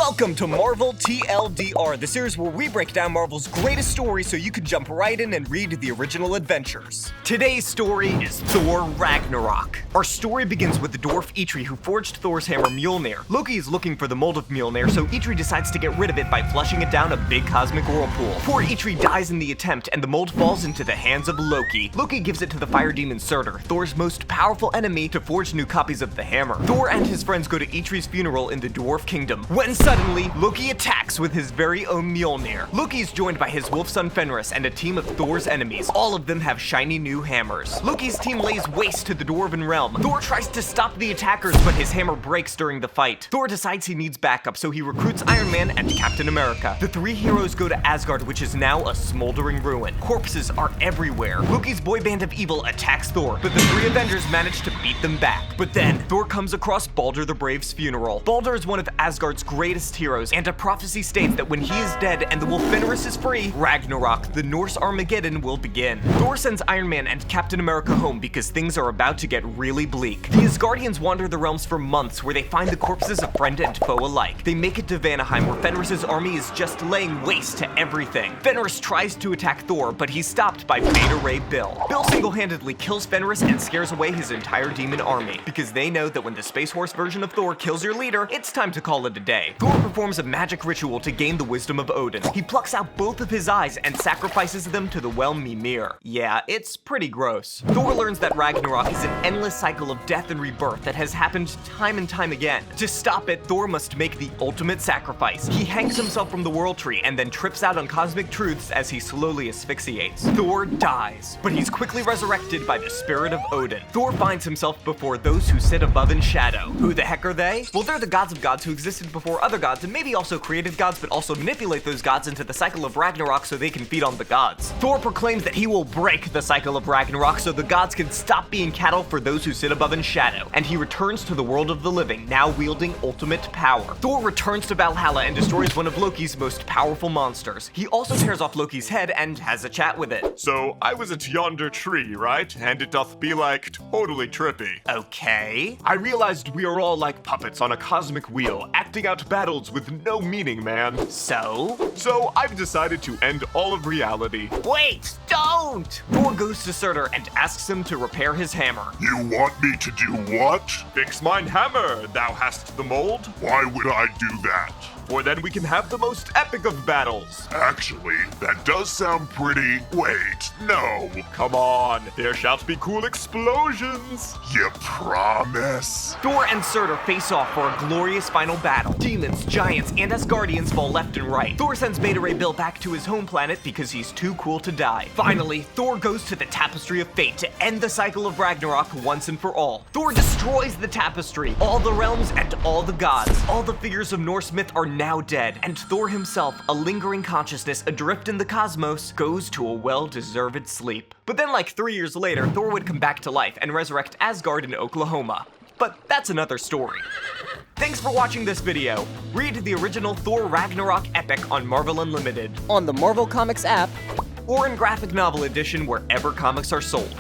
Welcome to Marvel TLDR, the series where we break down Marvel's greatest stories so you can jump right in and read the original adventures. Today's story is Thor Ragnarok. Our story begins with the dwarf Eitri who forged Thor's hammer Mjolnir. Loki is looking for the mold of Mjolnir, so Eitri decides to get rid of it by flushing it down a big cosmic whirlpool. Poor Eitri dies in the attempt and the mold falls into the hands of Loki. Loki gives it to the fire demon Surtr, Thor's most powerful enemy, to forge new copies of the hammer. Thor and his friends go to Eitri's funeral in the dwarf kingdom, when suddenly, Loki attacks with his very own Mjolnir. Loki is joined by his wolf son Fenris and a team of Thor's enemies. All of them have shiny new hammers. Loki's team lays waste to the Dwarven realm. Thor tries to stop the attackers, but his hammer breaks during the fight. Thor decides he needs backup, so he recruits Iron Man and Captain America. The three heroes go to Asgard, which is now a smoldering ruin. Corpses are everywhere. Loki's boy band of evil attacks Thor, but the three Avengers manage to beat them back. But then, Thor comes across Baldur the Brave's funeral. Baldur is one of Asgard's greatest heroes, and a prophecy states that when he is dead and the wolf Fenris is free, Ragnarok, the Norse Armageddon, will begin. Thor sends Iron Man and Captain America home because things are about to get really bleak. The Asgardians wander the realms for months, where they find the corpses of friend and foe alike. They make it to Vanaheim, where Fenris's army is just laying waste to everything. Fenris tries to attack Thor, but he's stopped by Beta Ray Bill. Bill single-handedly kills Fenris and scares away his entire demon army, because they know that when the Space Horse version of Thor kills your leader, it's time to call it a day. Thor performs a magic ritual to gain the wisdom of Odin. He plucks out both of his eyes and sacrifices them to the well Mimir. Yeah, it's pretty gross. Thor learns that Ragnarok is an endless cycle of death and rebirth that has happened time and time again. To stop it, Thor must make the ultimate sacrifice. He hangs himself from the World Tree and then trips out on cosmic truths as he slowly asphyxiates. Thor dies, but he's quickly resurrected by the spirit of Odin. Thor finds himself before those who sit above in shadow. Who the heck are they? Well, they're the gods of gods who existed before other gods and maybe also created gods, but also manipulate those gods into the cycle of Ragnarok so they can feed on the gods. Thor proclaims that he will break the cycle of Ragnarok so the gods can stop being cattle for those who sit above in shadow, and he returns to the world of the living, now wielding ultimate power. Thor returns to Valhalla and destroys one of Loki's most powerful monsters. He also tears off Loki's head and has a chat with it. So, I was at yonder tree, right? And it doth be like totally trippy. Okay. I realized we are all like puppets on a cosmic wheel, acting out battles with no meaning, man. So I've decided to end all of reality. Wait, don't! Thor goes to Surtr and asks him to repair his hammer. You want me to do what? Fix mine hammer, thou hast the mold. Why would I do that? For then we can have the most epic of battles. Actually, that does sound pretty... Wait, no. Come on, there shall be cool explosions. You promise? Thor and Surtr face off for a glorious final battle. Demons, giants, and Asgardians fall left and right. Thor sends Beta Ray Bill back to his home planet because he's too cool to die. Finally, Thor goes to the Tapestry of Fate to end the cycle of Ragnarok once and for all. Thor destroys the tapestry, all the realms, and all the gods. All the figures of Norse myth are now dead, and Thor himself, a lingering consciousness adrift in the cosmos, goes to a well-deserved sleep. But then like 3 years later, Thor would come back to life and resurrect Asgard in Oklahoma. But that's another story. Thanks for watching this video. Read the original Thor Ragnarok epic on Marvel Unlimited, on the Marvel Comics app, or in graphic novel edition wherever comics are sold.